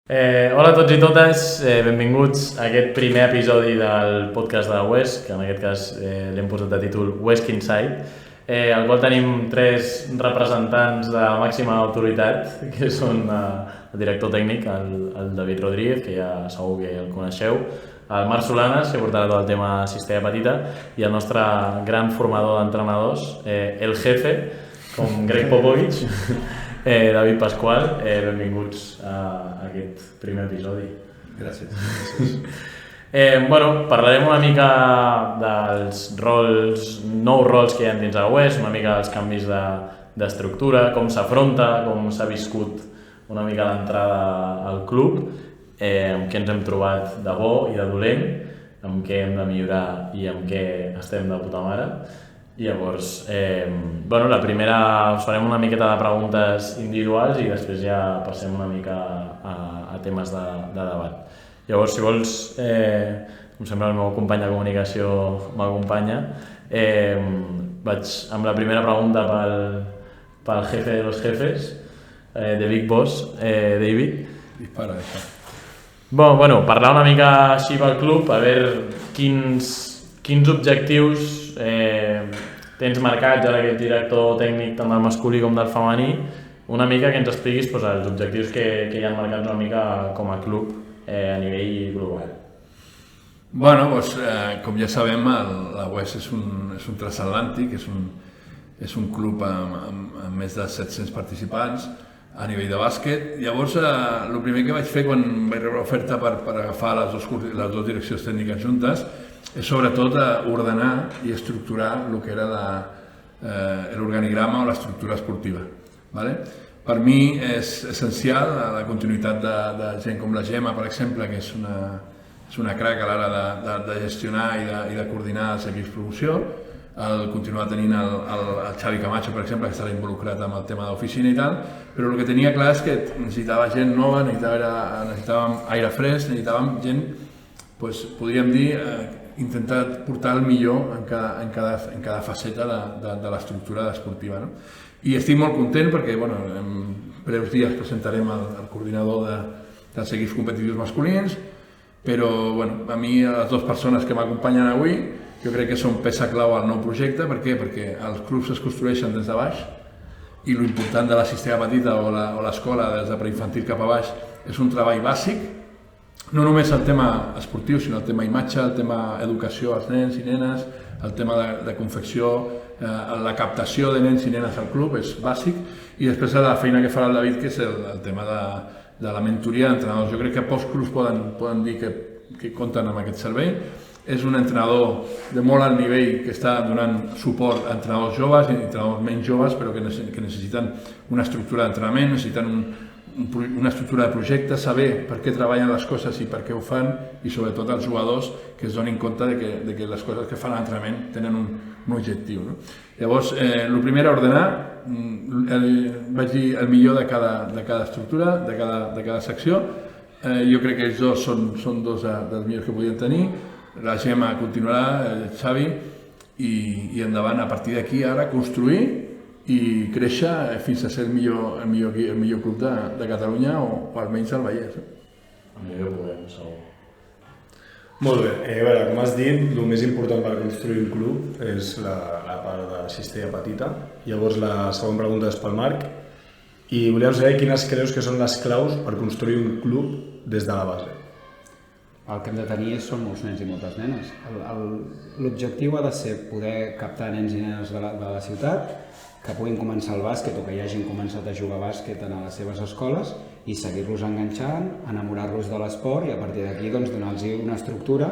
Hola a tots i totes, benvinguts a aquest primer episodi del podcast de Wesc, que en aquest cas l'hem posat de títol Wesc Inside, al qual tenim tres representants de màxima autoritat, que són el director tècnic, el David Rodríguez, que ja segur que el coneixeu, el Marc Solanes, que portarà tot el tema cistella petita, i el nostre gran formador d'entrenadors, el jefe, com Greg Popovich, David Pasqual, benvinguts a aquest primer episodi. Gràcies. Parlarem una mica dels nous rols que hi ha dins de Wesc, una mica dels canvis d'estructura, com s'afronta, com s'ha viscut una mica l'entrada al club, amb què ens hem trobat de bo i de dolent, amb què hem de millorar i amb què estem de puta mare. I llavors, la primera us farem una miqueta de preguntes individuals i després ja passem una mica a temes de debat. Llavors, si vols, com sempre el meu company de comunicació m'acompanya, vaig amb la primera pregunta pel jefe de los jefes, de Big Boss, David. Dispara. Parlar una mica així pel club, a veure quins objectius tens marcats ara que ets director tècnic tant del masculí com del femení, una mica que ens expliquis els objectius que hi ha marcats una mica com a club a nivell global. Com ja sabem, la Wesc és un transatlàntic, és un club amb més de 700 participants a nivell de bàsquet. Llavors, el primer que vaig fer quan vaig rebre l'oferta per agafar les dues direccions tècniques juntes és sobretot ordenar i estructurar el que era l'organigrama o l'estructura esportiva. Per mi és essencial la continuïtat de gent com la Gemma, per exemple, que és una crac a l'hora de gestionar i de coordinar els equips promoció, el continuar tenint el Xavi Camacho, per exemple, que estarà involucrat amb el tema d'oficina i tal, però el que tenia clar és que necessitava gent nova, necessitàvem aire fresc, necessitàvem gent, podríem dir, intentar portar el millor en cada faceta de l'estructura esportiva. I estic molt content perquè en breus dies presentarem el coordinador dels equips competitius masculins, però a mi les dues persones que m'acompanyen avui jo crec que són peça clau al nou projecte. Per què? Perquè els clubs es construeixen des de baix i l'important de la cistella petita o l'escola des de preinfantil cap a baix és un treball bàsic. No només el tema esportiu, sinó el tema imatge, el tema educació als nens i nenes, el tema de confecció, la captació de nens i nenes al club és bàsic, i després la feina que farà el David, que és el tema de la mentoria d'entrenadors. Jo crec que pocs clubs poden dir que compten amb aquest servei. És un entrenador de molt alt nivell que està donant suport a entrenadors joves i entrenadors menys joves, però que necessiten una estructura d'entrenament, necessiten una estructura de projecte, saber per què treballen les coses i per què ho fan, i sobretot els jugadors que es donin compte de que les coses que fan a l'entrenament tenen un objectiu. Llavors, el primer era ordenar, vaig dir el millor de cada estructura, de cada secció. Jo crec que ells dos són dos dels millors que podien tenir. La Gemma continuarà, el Xavi, i endavant a partir d'aquí ara construir i créixer fins a ser el millor club de Catalunya o almenys del Vallès. El millor que podem, segur. Molt bé, com has dit, el més important per construir un club és la part de cistella petita. Llavors la segona pregunta és pel Marc i volíem saber quines creus que són les claus per construir un club des de la base. El que hem de tenir són molts nens i moltes nenes. L'objectiu ha de ser poder captar nens i nenes de la ciutat que puguin començar el bàsquet o que hi hagin començat a jugar bàsquet a les seves escoles i seguir-los enganxant, enamorar-los de l'esport i a partir d'aquí donar-los una estructura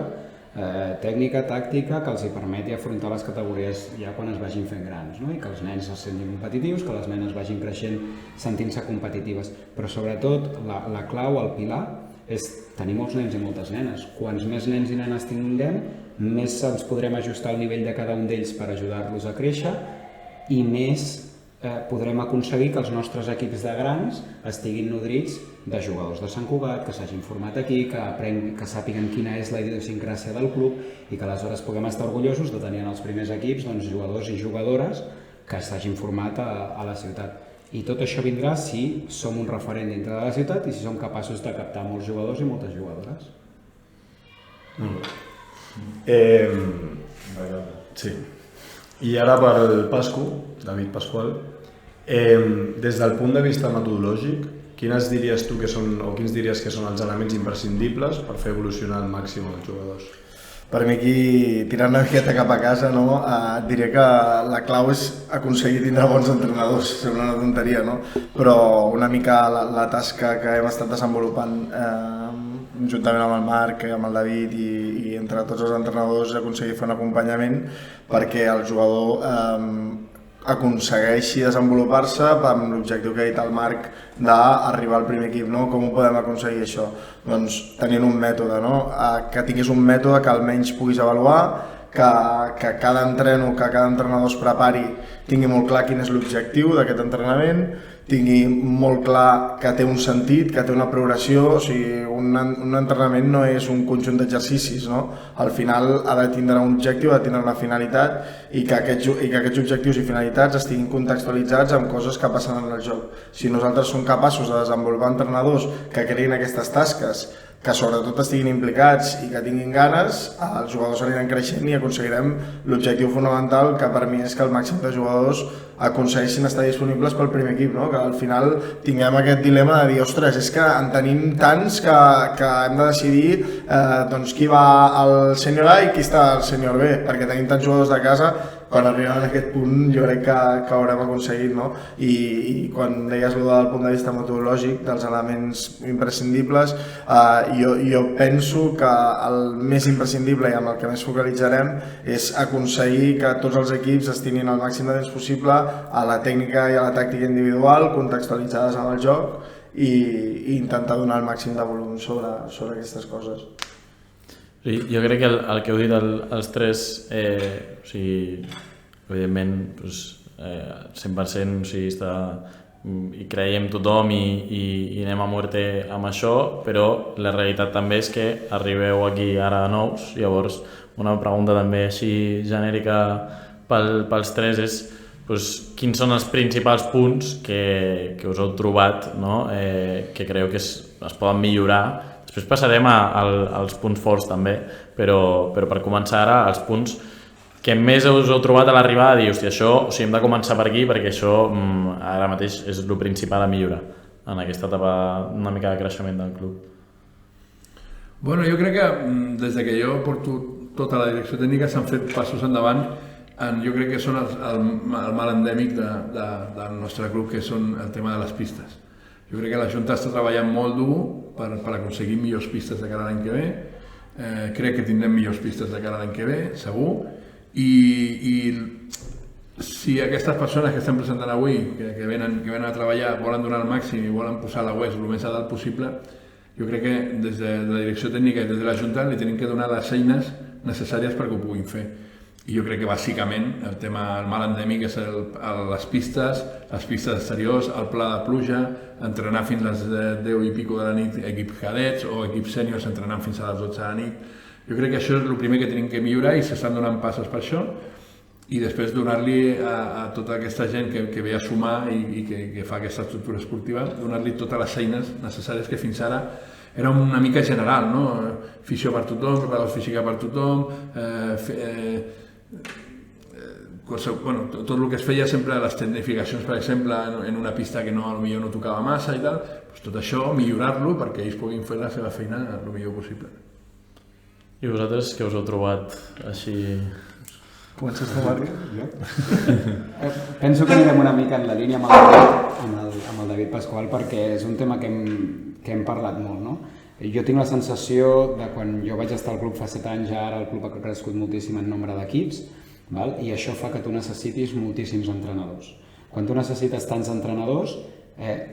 tècnica, tàctica, que els permeti afrontar les categories ja quan es vagin fent grans, i que els nens es sentin competitius, que les nenes vagin creixent sentint-se competitives. Però sobretot la clau, el pilar, és tenir molts nens i moltes nenes. Quants més nens i nenes tinguem, més ens podrem ajustar al nivell de cada un d'ells per ajudar-los a créixer i més podrem aconseguir que els nostres equips de grans estiguin nodrits de jugadors de Sant Cugat, que s'hagin format aquí, que sàpiguen quina és la idiosincràsia del club i que aleshores puguem estar orgullosos de tenir en els primers equips jugadors i jugadores que s'hagin format a la ciutat. I tot això vindrà si som un referent dintre de la ciutat i si som capaços de captar molts jugadors i moltes jugadores. Sí. I ara pel Pascu, David Pasqual, des del punt de vista metodològic, quins diries que són els elements imprescindibles per fer evolucionar al màxim els jugadors? Per mi aquí, tirant una miqueta cap a casa, et diré que la clau és aconseguir tindre bons entrenadors, sembla una tonteria, no? Però una mica la tasca que hem estat desenvolupant juntament amb el Marc, amb el David i entre tots els entrenadors aconseguir fer un acompanyament perquè el jugador aconsegueixi desenvolupar-se amb l'objectiu que ha dit el Marc d'arribar al primer equip, no? Com ho podem aconseguir això? Doncs tenint un mètode, no? Que tinguis un mètode que almenys puguis avaluar, que cada entreno, que cada entrenador es prepari tingui molt clar quin és l'objectiu d'aquest entrenament, tingui molt clar que té un sentit, que té una progressió, o sigui, un entrenament no és un conjunt d'exercicis, no? Al final ha de tindre un objectiu, ha de tindre una finalitat i que aquests objectius i finalitats estiguin contextualitzats amb coses que passen en el joc. Si nosaltres som capaços de desenvolupar entrenadors que creïn aquestes tasques, que sobretot estiguin implicats i que tinguin ganes, els jugadors aniran creixent i aconseguirem l'objectiu fonamental, que per mi és que el màxim de jugadors aconsegueixin estar disponibles pel primer equip, no? Que al final tinguem aquest dilema de dir, ostres, és que en tenim tants que hem de decidir doncs, qui va al sènior A i qui està al sènior B, perquè tenim tants jugadors de casa. Quan arribem a aquest punt jo crec que haurem aconseguit, no? I quan deies allò del punt de vista metodològic, dels elements imprescindibles, jo penso que el més imprescindible i amb el que més focalitzarem és aconseguir que tots els equips estiguin el màxim de temps possible a la tècnica i a la tàctica individual, contextualitzades amb el joc i intentar donar el màxim de volum sobre aquestes coses. Sí, jo crec que el que heu dit els tres, o sigui, evidentment, 100% hi creiem tothom i anem a muerte amb això, però la realitat també és que arribeu aquí ara de nous. Llavors, una pregunta també així genèrica pels tres és quins són els principals punts que us heu trobat, no? Que creieu que es poden millorar. Després passarem als punts forts també, però per començar ara, els punts que més us heu trobat a l'arribada de dir, hòstia, això, o sigui, hem de començar per aquí perquè això ara mateix és el principal a millorar en aquesta etapa una mica de creixement del club. Bueno, jo crec que des que jo porto tota la direcció tècnica s'han fet passos endavant jo crec que són el mal endèmic del nostre club, que són el tema de les pistes. Jo crec que la Junta està treballant molt dur per aconseguir millors pistes de cara a l'any que ve. Crec que tindrem millors pistes de cara a l'any que ve, segur. I si aquestes persones que estem presentant avui, que venen a treballar, volen donar el màxim i volen posar la web el més a dalt possible, jo crec que des de la direcció tècnica i des de la Junta li tenim que donar les eines necessàries perquè ho puguin fer. I jo crec que bàsicament el mal endèmic és les pistes exteriors, el pla de pluja, entrenar fins a les 10 i pico de la nit equips cadets o equips sèniors entrenant fins a les 12 de la nit. Jo crec que això és el primer que tenim que millorar i s'estan donant passos per això, i després donar-li a tota aquesta gent que ve a sumar i que fa aquesta estructura esportiva, donar-li totes les eines necessàries que fins ara era una mica general, no? Fisio per tothom, preparador física per tothom, tot el que es feia sempre, les tecnificacions, per exemple, en una pista que potser no tocava massa i tal, tot això, millorar-lo perquè ells puguin fer la seva feina el millor possible. I vosaltres què us heu trobat així? Comences tu, Marc? Penso que anirem una mica en la línia amb el David Pasqual, perquè és un tema que hem parlat molt, no? Jo tinc la sensació de quan jo vaig estar al club fa 7 anys, ara el club ha crescut moltíssim en nombre d'equips, i això fa que tu necessitis moltíssims entrenadors. Quan tu necessites tants entrenadors,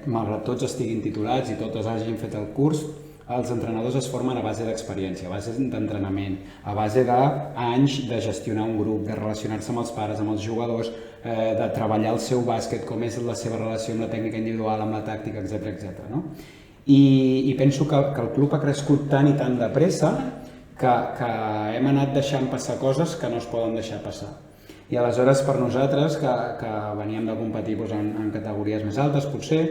malgrat tots estiguin titulats i totes hagin fet el curs, els entrenadors es formen a base d'experiència, a base d'entrenament, a base d'anys de gestionar un grup, de relacionar-se amb els pares, amb els jugadors, de treballar el seu bàsquet, com és la seva relació amb la tècnica individual, amb la tàctica, etc. I penso que el club ha crescut tant i tant de pressa que hem anat deixant passar coses que no es poden deixar passar. I aleshores per nosaltres, que veníem de competir en categories més altes potser,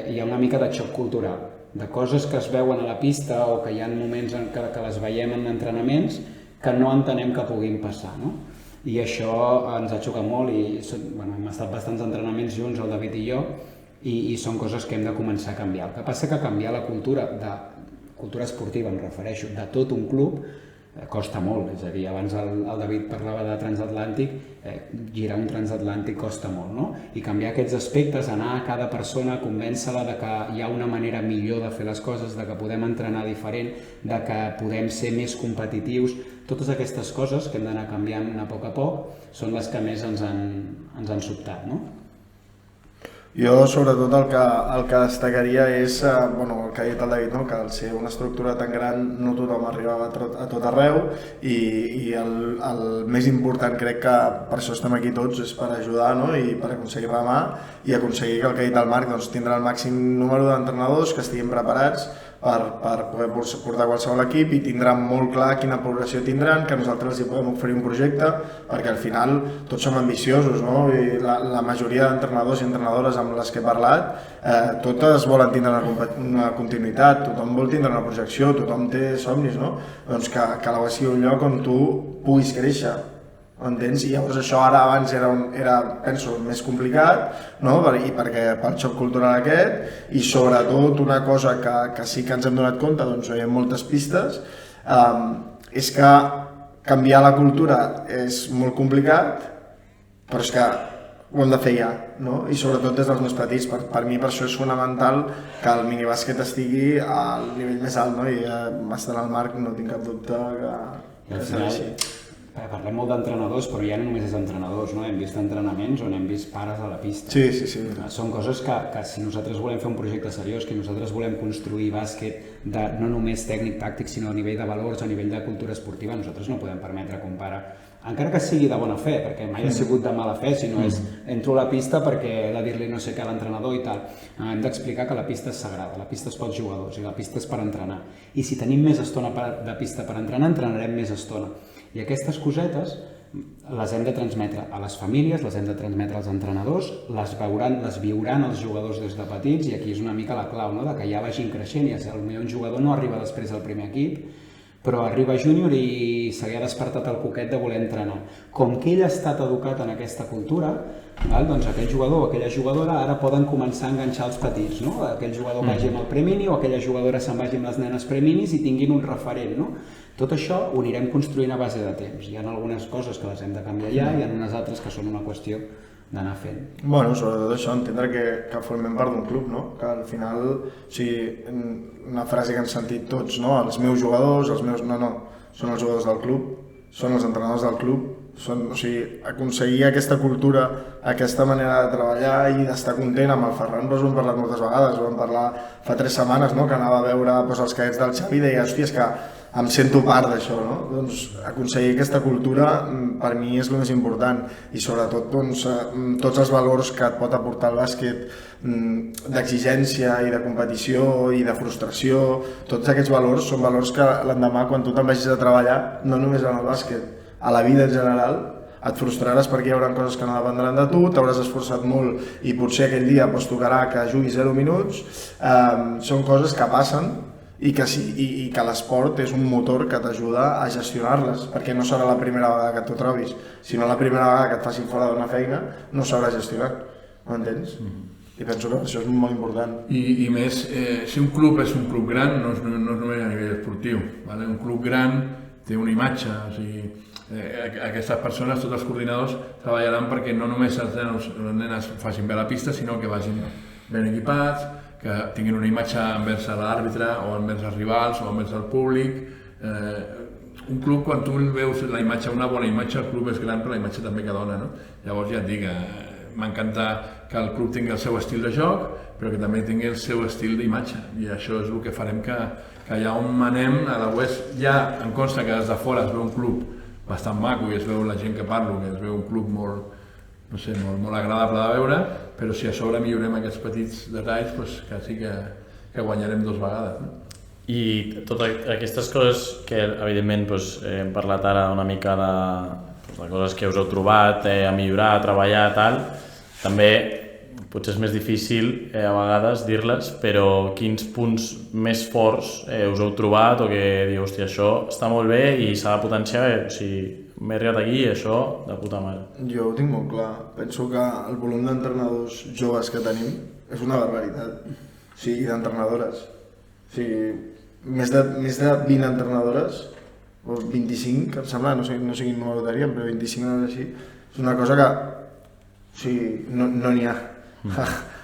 hi ha una mica de xoc cultural, de coses que es veuen a la pista o que hi ha moments en que les veiem en entrenaments que no entenem que puguin passar, no? I això ens ha xocat molt i hem estat bastants entrenaments junts, el David i jo, i són coses que hem de començar a canviar. El que passa que canviar la cultura esportiva, em refereixo, de tot un club, costa molt, és a dir, abans el David parlava de transatlàntic, girar un transatlàntic costa molt, no? I canviar aquests aspectes, anar a cada persona, convèncer-la de que hi ha una manera millor de fer les coses, de que podem entrenar diferent, de que podem ser més competitius, totes aquestes coses que hem d'anar canviant a poc són les que més ens han sobtat, no? Jo, sobretot, el que destacaria és el que ha dit el David, que al ser una estructura tan gran no tothom arribava a tot arreu i el més important, crec que per això estem aquí tots, és per ajudar i per aconseguir remar i aconseguir que el que ha dit el Marc tindrà el màxim número d'entrenadors que estiguin preparats per poder portar qualsevol equip i tindran molt clar quina progressió tindran, que nosaltres els podem oferir un projecte, perquè al final tots som ambiciosos, no? I la majoria d'entrenadors i entrenadores amb les que he parlat, totes volen tindre una continuïtat, tothom vol tindre una projecció, tothom té somnis, no? Doncs que la UES sigui un lloc on tu puguis créixer, entens? I llavors això ara abans era penso, més complicat, no? I pel xoc cultural aquest, i sobretot una cosa que sí que ens hem donat compte, doncs hi ha moltes pistes, és que canviar la cultura és molt complicat, però és que ho hem de fer ja, no? I sobretot des dels més petits. Per mi per això és fonamental que el minibàsquet estigui al nivell més alt, no? I bastant al Marc, no tinc cap dubte que serà així. Parlem molt d'entrenadors, però ja no només és entrenadors, no? Hem vist entrenaments on hem vist pares a la pista. Sí. Són coses que si nosaltres volem fer un projecte seriós, que nosaltres volem construir bàsquet no només tècnic-tàctic, sinó a nivell de valors, a nivell de cultura esportiva, nosaltres no podem permetre que un pare, encara que sigui de bona fe, perquè mai ha sigut de mala fe, sinó és entro a la pista perquè he de dir-li no sé què a l'entrenador i tal. Hem d'explicar que la pista és sagrada, la pista és pels jugadors i la pista és per entrenar. I si tenim més estona de pista per entrenar, entrenarem més estona. I aquestes cosetes les hem de transmetre a les famílies, les hem de transmetre als entrenadors, les viuran els jugadors des de petits, i aquí és una mica la clau, no? De que ja vagin creixent, i potser un jugador no arriba després al primer equip, però arriba júnior i se li ha despertat el coquet de voler entrenar. Com que ell ha estat educat en aquesta cultura, doncs aquell jugador o aquella jugadora ara poden començar a enganxar els petits, no? Aquell jugador vagi amb el premini o aquella jugadora se'n vagi amb les nenes preminis i tinguin un referent, no? Tot això ho anirem construint a base de temps. Hi ha algunes coses que les hem de canviar ja, i hi ha unes altres que són una qüestió d'anar fent. Bueno, sobretot això, entendre que formem part d'un club, no? Que al final, o sigui, una frase que hem sentit tots, no? Els meus jugadors, no, són els jugadors del club, són els entrenadors del club, o sigui, aconseguir aquesta cultura, aquesta manera de treballar i d'estar content. Amb el Ferran ho hem parlat moltes vegades, ho vam parlar fa 3 setmanes, no? Que anava a veure els cadets del Xavi i deia, hòstia, és que em sento part d'això, no? Doncs aconseguir aquesta cultura per mi és el més important, i sobretot tots els valors que et pot aportar el bàsquet, d'exigència i de competició i de frustració, tots aquests valors són valors que l'endemà, quan tu te'n vagis a treballar, no només en el bàsquet, a la vida en general, et frustraràs perquè hi haurà coses que no dependran de tu, t'hauràs esforçat molt i potser aquell dia tocarà que juguis 0 minuts, són coses que passen i que l'esport és un motor que t'ajuda a gestionar-les, perquè no serà la primera vegada que t'ho trobis, sinó la primera vegada que et facin fora d'una feina no sabràs gestionar, m'entens? I penso que això és molt important. I més, si un club és un club gran, no és només a nivell esportiu, ¿vale? Un club gran té una imatge, o sigui, aquestes persones, tots els coordinadors, treballaran perquè no només els nenes facin bé la pista, sinó que vagin ben equipats, que tinguin una imatge envers l'àrbitre o envers els rivals o envers el públic. Un club, quan tu veus la imatge, una bona imatge, el club és gran però la imatge també que dona, no? Llavors ja et dic, m'encanta que el club tingui el seu estil de joc, però que també tingui el seu estil d'imatge, i això és el que farem que allà on anem, a la UES, ja em consta que des de fora es veu un club bastant maco i es veu la gent que parlo, que es veu un club molt, no sé, molt agradable de veure, però si a sobre millorem aquests petits detalls, doncs que sí que guanyarem 2 vegades. No? I totes aquestes coses que evidentment hem parlat ara una mica de coses que us heu trobat a millorar, a treballar, tal, també potser és més difícil a vegades dir-les, però quins punts més forts us heu trobat o que diu, hòstia, això està molt bé i s'ha de potenciar, o sigui, m'he arribat aquí i això de puta mare. Jo ho tinc molt clar. Penso que el volum d'entrenadors joves que tenim és una barbaritat. O sigui, d'entrenadores. O sigui, més de 20 entrenadores, o 25, em sembla, no sé quin número daríem, però 25 no és així. És una cosa que, o sigui, no n'hi ha.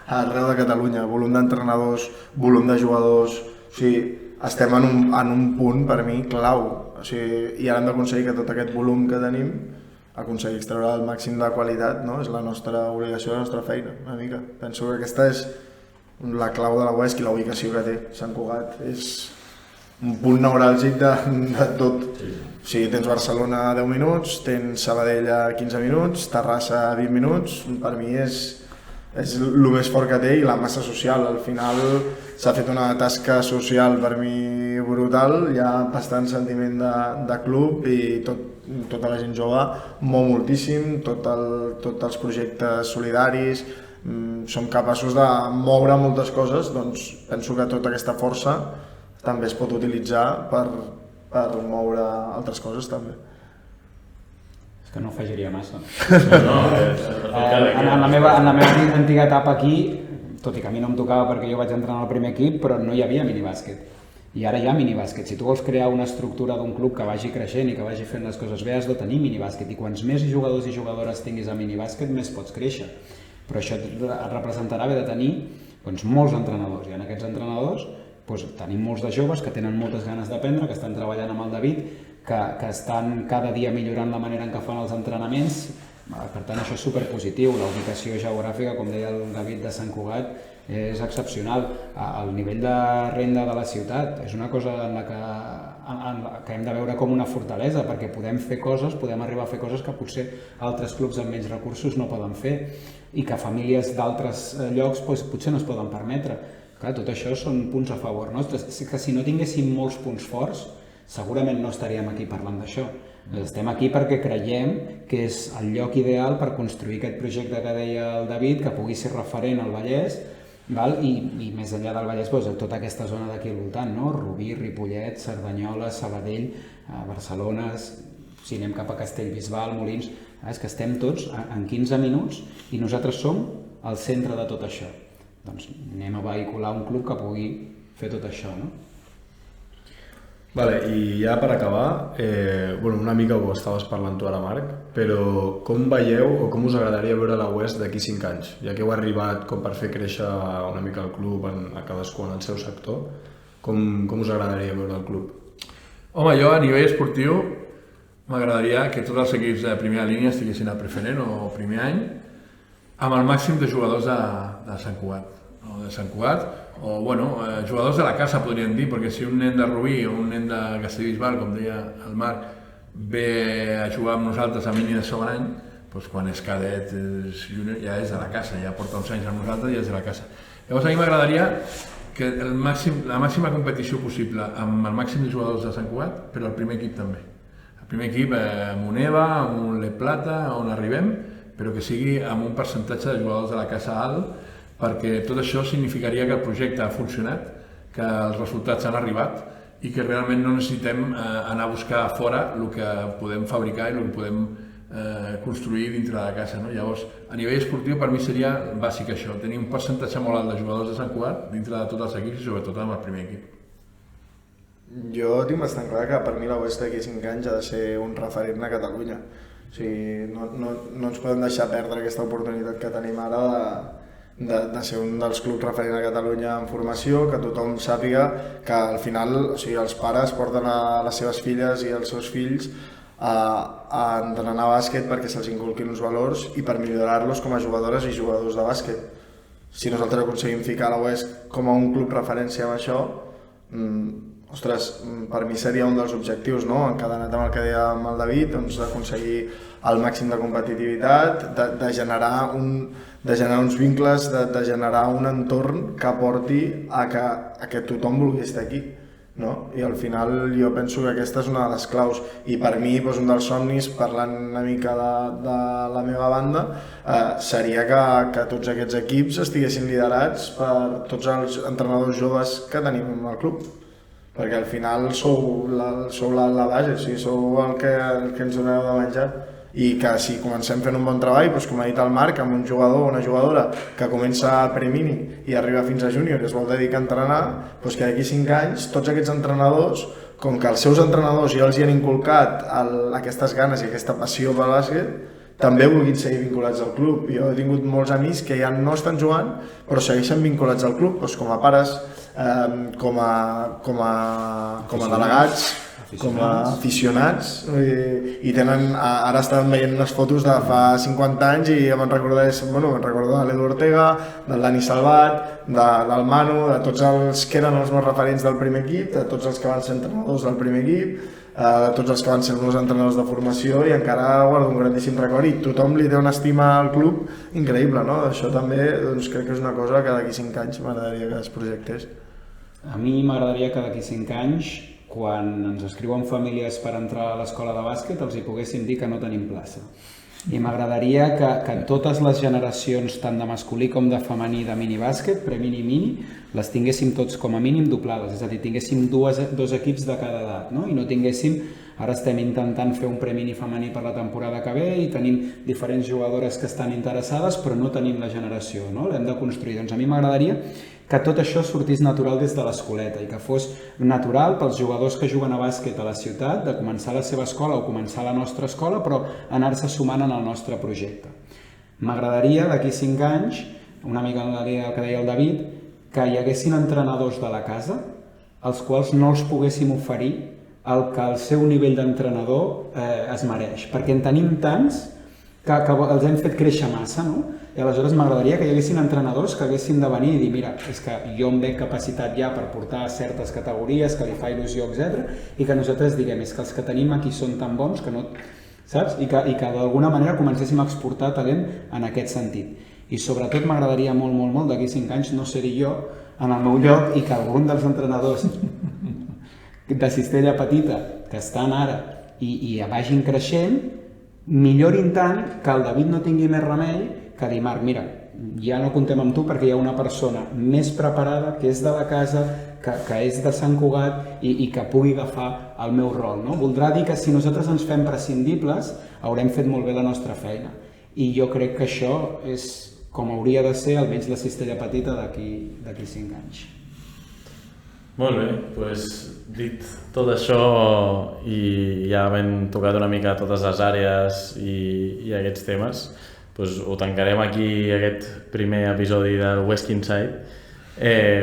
Arreu de Catalunya, volum d'entrenadors, volum de jugadors, o sigui, estem en un punt per mi clau, o sigui, i ara hem d'aconseguir que tot aquest volum que tenim aconseguir extreure el màxim de qualitat, no? És la nostra obligació, la nostra feina, una mica. Penso que aquesta és la clau de la UESC i la ubicació que té Sant Cugat, és un punt neuràlgic de tot. O sigui, tens Barcelona a 10 minuts, tens Sabadell a 15 minuts, Terrassa a 20 minuts, per mi és el més fort que té, i la massa social. Al final s'ha fet una tasca social per mi brutal, hi ha bastant sentiment de club i tota la gent jove mou moltíssim, tots els projectes solidaris, som capaços de moure moltes coses, doncs penso que tota aquesta força també es pot utilitzar per moure altres coses també. És que no afegiria massa. En la meva antiga etapa aquí, tot i que a mi no em tocava perquè jo vaig entrar en el primer equip, però no hi havia minibàsquet. I ara hi ha minibàsquet. Si tu vols crear una estructura d'un club que vagi creixent i que vagi fent les coses bé, has de tenir minibàsquet. I quants més jugadors i jugadores tinguis a minibàsquet, més pots créixer. Però això et representarà haver de tenir molts entrenadors. I en aquests entrenadors tenim molts de joves que tenen moltes ganes d'aprendre, que estan treballant amb el David, que estan cada dia millorant la manera en què fan els entrenaments. Per tant, això és superpositiu. La ubicació geogràfica, com deia el David, de Sant Cugat és excepcional. El nivell de renda de la ciutat és una cosa en la que hem de veure com una fortalesa, perquè podem fer coses, podem arribar a fer coses que potser altres clubs amb menys recursos no poden fer i que famílies d'altres llocs potser no es poden permetre. Clar, tot això són punts a favor nostres. Que si no tinguéssim molts punts forts, segurament no estaríem aquí parlant d'això. Estem aquí perquè creiem que és el lloc ideal per construir aquest projecte que deia el David, que pugui ser referent al Vallès, i més enllà del Vallès, tota aquesta zona d'aquí al voltant, Rubí, Ripollet, Cerdanyola, Sabadell, Barcelona, si anem cap a Castellbisbal, Molins, és que estem tots en 15 minuts i nosaltres som al centre de tot això. Doncs anem a vehicular un club que pugui fer tot això, no? Vale, i ja per acabar, una mica ho estaves parlant tu ara, Marc, però com veieu o com us agradaria veure la UESC d'aquí 5 anys? Ja que heu arribat com per fer créixer una mica el club a cadascú en el seu sector, com us agradaria veure el club? Home, jo a nivell esportiu m'agradaria que tots els equips de primera línia estiguessin a preferent o primer any amb el màxim de jugadors de Sant Cugat. Jugadors de la casa podríem dir, perquè si un nen de Rubí o un nen de Castellbisbal, com deia el Marc, ve a jugar amb nosaltres a mínim de segon any, doncs quan és cadet, ja és de la casa, ja porta uns anys amb nosaltres i ja és de la casa. Llavors a mi m'agradaria que la màxima competició possible amb el màxim de jugadors de Sant Cugat, però el primer equip també. El primer equip amb un EVA, amb un Le Plata, on arribem, però que sigui amb un percentatge de jugadors de la casa alt, perquè tot això significaria que el projecte ha funcionat, que els resultats han arribat i que realment no necessitem anar a buscar a fora el que podem fabricar i el que podem construir dintre de la casa. Llavors, a nivell esportiu per mi seria bàsic això, tenir un percentatge molt alt de jugadors de Sant Cugat dintre de tots els equips i sobretot amb el primer equip. Jo tinc bastant clar que per mi la UESC d'aquí 5 anys ha de ser un referent a Catalunya. O sigui, no ens podem deixar perdre aquesta oportunitat que tenim ara de ser un dels clubs referent a Catalunya en formació, que tothom sàpiga que al final els pares porten a les seves filles i els seus fills a entrenar bàsquet perquè se'ls inculquin uns valors i per millorar-los com a jugadores i jugadors de bàsquet. Si nosaltres aconseguim ficar la UESC com a un club referència amb això, per mi seria un dels objectius, encadenat amb el que deia el David, d'aconseguir el màxim de competitivitat, de generar uns vincles, de generar un entorn que porti a que tothom vulgui estar aquí. no? I al final jo penso que aquesta és una de les claus i per mi un dels somnis, parlant una mica de la meva banda, seria que tots aquests equips estiguessin liderats per tots els entrenadors joves que tenim al club, perquè al final sou la base, o sigui, sou el que ens doneu de menjar. I que si comencem fent un bon treball, com ha dit el Marc, amb un jugador o una jugadora que comença a pre-mini i arriba fins a júnior i es vol dedicar a entrenar, que d'aquí 5 anys tots aquests entrenadors, com que els seus entrenadors ja els hi han inculcat aquestes ganes i aquesta passió pel bàsquet, també vulguin seguir vinculats al club. Jo he tingut molts amics que ja no estan jugant però segueixen vinculats al club, com a pares, com a delegats, com a aficionats, i tenen, ara estàvem veient unes fotos de fa 50 anys i me'n recordo de l'Edu Ortega, del Dani Salvat, del Manu, de tots els que eren els meus referents del primer equip, de tots els que van ser entrenadors del primer equip, de tots els que van ser els meus entrenadors de formació, i encara guardo un grandíssim record i tothom li té una estima al club increïble, no? Això també crec que és una cosa que d'aquí 5 anys m'agradaria que es projectés. A mi m'agradaria que d'aquí 5 anys, quan ens escriuen famílies per entrar a l'escola de bàsquet, els hi poguéssim dir que no tenim plaça. I m'agradaria que totes les generacions, tant de masculí com de femení de minibàsquet, pre-mini i mini, les tinguéssim tots com a mínim doblades, és a dir, tinguéssim dos equips de cada edat, no? I no tinguéssim, ara estem intentant fer un pre-mini femení per la temporada que ve i tenim diferents jugadores que estan interessades, però no tenim la generació, no? L'hem de construir. Doncs a mi m'agradaria que tot això sortís natural des de l'escoleta i que fos natural pels jugadors que juguen a bàsquet a la ciutat de començar la seva escola o començar la nostra escola, però anar-se sumant en el nostre projecte. M'agradaria d'aquí 5 anys, una mica en la línia del que deia el David, que hi haguessin entrenadors de la casa als quals no els poguéssim oferir el que el seu nivell d'entrenador es mereix, perquè en tenim tants que els hem fet créixer massa, no? I aleshores m'agradaria que hi haguessin entrenadors que haguessin de venir i dir, mira, és que jo em veig capacitat ja per portar certes categories, que li fa il·lusió, etc. I que nosaltres diguem, és que els que tenim aquí són tan bons que no... Saps? I que d'alguna manera comencéssim a exportar talent en aquest sentit. I sobretot m'agradaria molt, molt, molt d'aquí 5 anys no ser-hi jo en el meu lloc i que algun dels entrenadors de Cistella Petita que estan ara i vagin creixent millorin tant que el David no tingui més remei que dir, Marc, mira, ja no comptem amb tu perquè hi ha una persona més preparada, que és de la casa, que és de Sant Cugat i que pugui agafar el meu rol, no? Voldrà dir que si nosaltres ens fem prescindibles haurem fet molt bé la nostra feina. I jo crec que això és com hauria de ser almenys la Cistella Petita d'aquí 5 anys. Molt bé, doncs dit tot això i ja havent tocat una mica totes les àrees i aquests temes, doncs ho tancarem aquí aquest primer episodi del West Inside.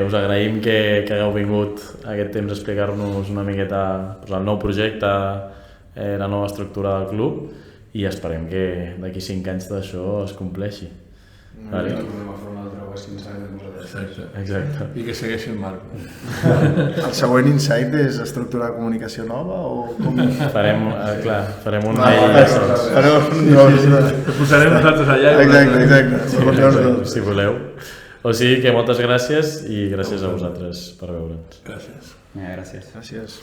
Us agraïm que hagueu vingut aquest temps a explicar-nos una miqueta el nou projecte, la nova estructura del club i esperem que d'aquí 5 anys tot això es compleixi. Vale. Tornem a fer un altre West Inside de vosaltres. Exacte. I que segueixi el Marc. El següent insight és estructura de comunicació nova o com? Farem un mail de sols. Ho posarem nosaltres allà. Exacte. Si voleu. O sigui que moltes gràcies i gràcies a vosaltres per veure'ns. Gràcies. Gràcies. Gràcies.